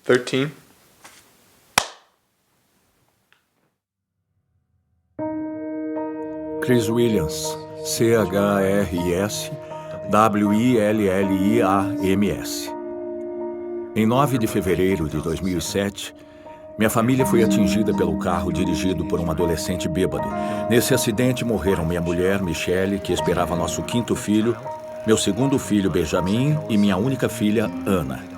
13. Chris Williams, C-H-R-I-S-W-I-L-L-I-A-M-S. Em 9 de fevereiro de 2007, minha família foi atingida pelo carro dirigido por um adolescente bêbado. Nesse acidente morreram minha mulher, Michelle, que esperava nosso 5º filho, meu 2º filho, Benjamin, e minha única filha, Ana.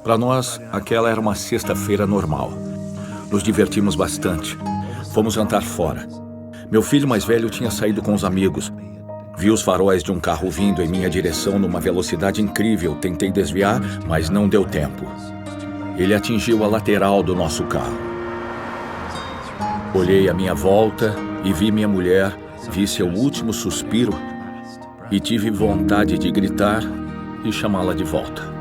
Para nós, aquela era uma sexta-feira normal. Nos divertimos bastante. Fomos jantar fora. Meu filho mais velho tinha saído com os amigos. Vi os faróis de um carro vindo em minha direção numa velocidade incrível. Tentei desviar, mas não deu tempo. Ele atingiu a lateral do nosso carro. Olhei à minha volta e vi minha mulher, vi seu último suspiro e tive vontade de gritar e chamá-la de volta.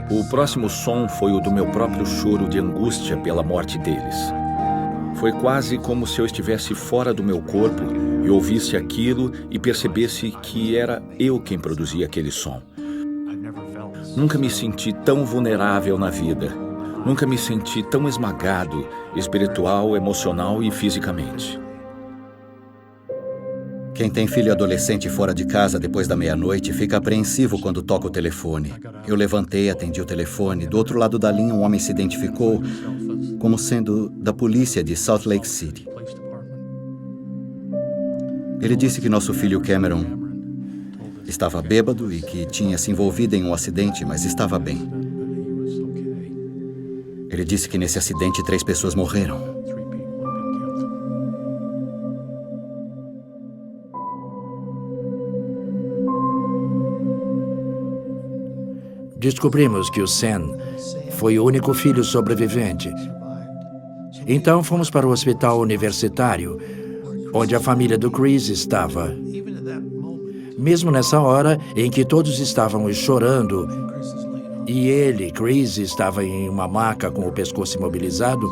O próximo som foi o do meu próprio choro de angústia pela morte deles. Foi quase como se eu estivesse fora do meu corpo e ouvisse aquilo e percebesse que era eu quem produzia aquele som. Nunca me senti tão vulnerável na vida. Nunca me senti tão esmagado, espiritual, emocional e fisicamente. Quem tem filho adolescente fora de casa depois da meia-noite fica apreensivo quando toca o telefone. Eu levantei, atendi o telefone. Do outro lado da linha, um homem se identificou como sendo da polícia de Salt Lake City. Ele disse que nosso filho Cameron estava bêbado e que tinha se envolvido em um acidente, mas estava bem. Ele disse que nesse acidente 3 pessoas morreram. Descobrimos que o Sam foi o único filho sobrevivente. Então fomos para o hospital universitário, onde a família do Chris estava. Mesmo nessa hora em que todos estavam chorando e ele, Chris, estava em uma maca com o pescoço imobilizado,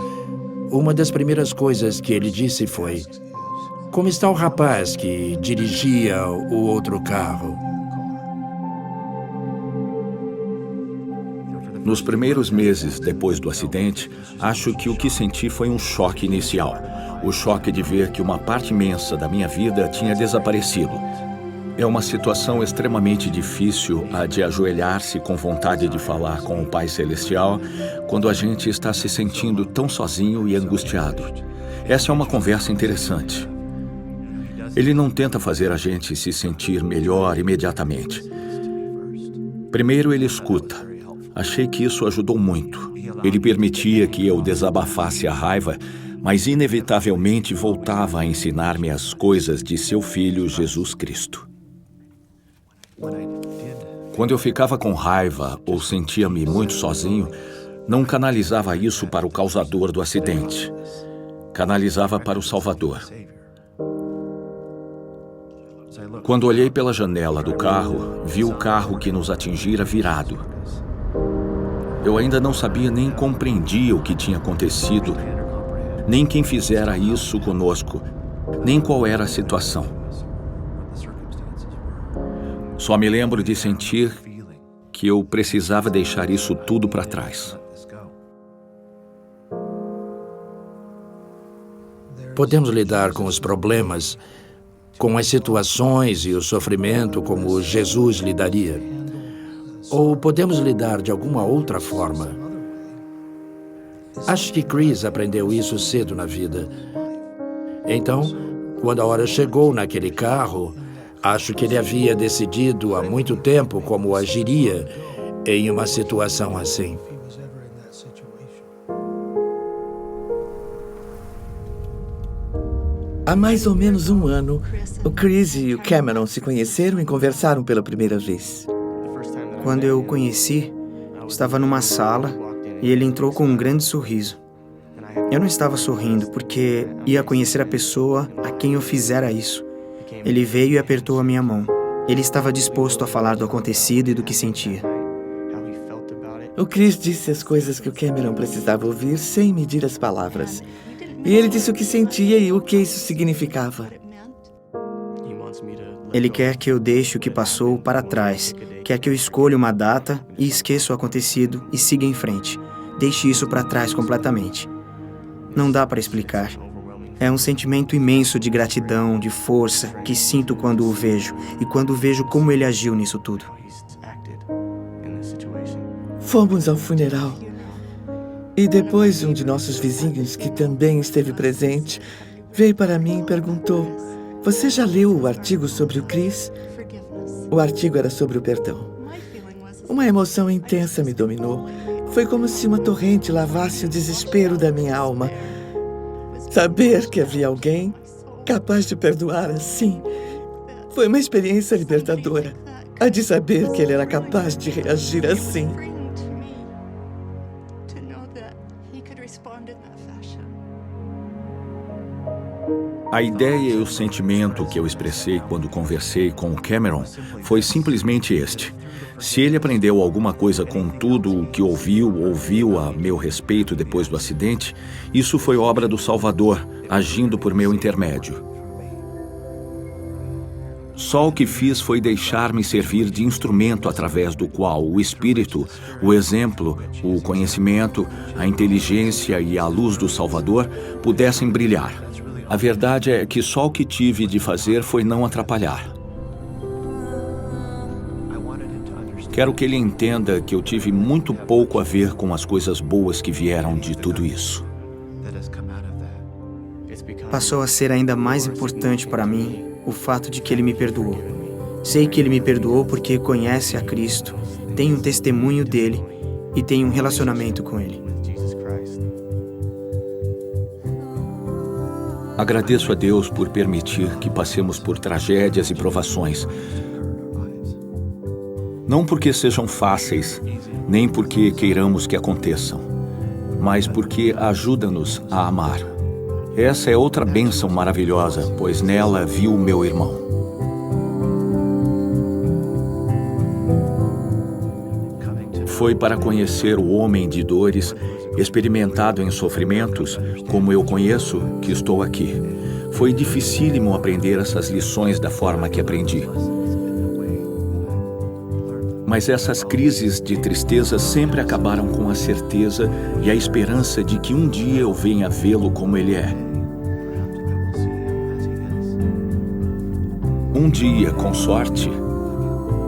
uma das primeiras coisas que ele disse foi: "Como está o rapaz que dirigia o outro carro?" Nos primeiros meses depois do acidente, acho que o que senti foi um choque inicial. O choque de ver que uma parte imensa da minha vida tinha desaparecido. É uma situação extremamente difícil a de ajoelhar-se com vontade de falar com o Pai Celestial quando a gente está se sentindo tão sozinho e angustiado. Essa é uma conversa interessante. Ele não tenta fazer a gente se sentir melhor imediatamente. Primeiro ele escuta. Achei que isso ajudou muito. Ele permitia que eu desabafasse a raiva, mas inevitavelmente voltava a ensinar-me as coisas de seu Filho Jesus Cristo. Quando eu ficava com raiva ou sentia-me muito sozinho, não canalizava isso para o causador do acidente. Canalizava para o Salvador. Quando olhei pela janela do carro, vi o carro que nos atingira virado. Eu ainda não sabia nem compreendia o que tinha acontecido, nem quem fizera isso conosco, nem qual era a situação. Só me lembro de sentir que eu precisava deixar isso tudo para trás. Podemos lidar com os problemas, com as situações e o sofrimento como Jesus lidaria. Ou podemos lidar de alguma outra forma. Acho que Chris aprendeu isso cedo na vida. Então, quando a hora chegou naquele carro, acho que ele havia decidido há muito tempo como agiria em uma situação assim. Há mais ou menos um ano, o Chris e o Cameron se conheceram e conversaram pela primeira vez. Quando eu o conheci, estava numa sala e ele entrou com um grande sorriso. Eu não estava sorrindo porque ia conhecer a pessoa a quem eu fizera isso. Ele veio e apertou a minha mão. Ele estava disposto a falar do acontecido e do que sentia. O Chris disse as coisas que o Cameron precisava ouvir sem medir as palavras. E ele disse o que sentia e o que isso significava. Ele quer que eu deixe o que passou para trás. Quer que eu escolha uma data e esqueça o acontecido e siga em frente. Deixe isso para trás completamente. Não dá para explicar. É um sentimento imenso de gratidão, de força, que sinto quando o vejo e quando vejo como ele agiu nisso tudo. Fomos ao funeral. E depois um de nossos vizinhos, que também esteve presente, veio para mim e perguntou: "Você já leu o artigo sobre o Chris?" O artigo era sobre o perdão. Uma emoção intensa me dominou. Foi como se uma torrente lavasse o desespero da minha alma. Saber que havia alguém capaz de perdoar assim foi uma experiência libertadora. A de saber que ele era capaz de reagir assim. A ideia e o sentimento que eu expressei quando conversei com o Cameron foi simplesmente este. Se ele aprendeu alguma coisa com tudo o que ouviu a meu respeito depois do acidente, isso foi obra do Salvador, agindo por meu intermédio. Só o que fiz foi deixar-me servir de instrumento através do qual o Espírito, o exemplo, o conhecimento, a inteligência e a luz do Salvador pudessem brilhar. A verdade é que só o que tive de fazer foi não atrapalhar. Quero que ele entenda que eu tive muito pouco a ver com as coisas boas que vieram de tudo isso. Passou a ser ainda mais importante para mim o fato de que ele me perdoou. Sei que ele me perdoou porque conhece a Cristo, tem um testemunho dele e tem um relacionamento com ele. Agradeço a Deus por permitir que passemos por tragédias e provações. Não porque sejam fáceis, nem porque queiramos que aconteçam, mas porque ajuda-nos a amar. Essa é outra bênção maravilhosa, pois nela vi o meu irmão. Foi para conhecer o homem de dores, experimentado em sofrimentos, como eu conheço, que estou aqui. Foi dificílimo aprender essas lições da forma que aprendi. Mas essas crises de tristeza sempre acabaram com a certeza e a esperança de que um dia eu venha vê-lo como ele é. Um dia, com sorte,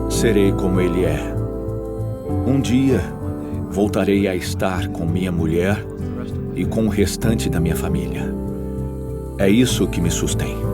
serei como ele é. Um dia, voltarei a estar com minha mulher e com o restante da minha família. É isso que me sustém.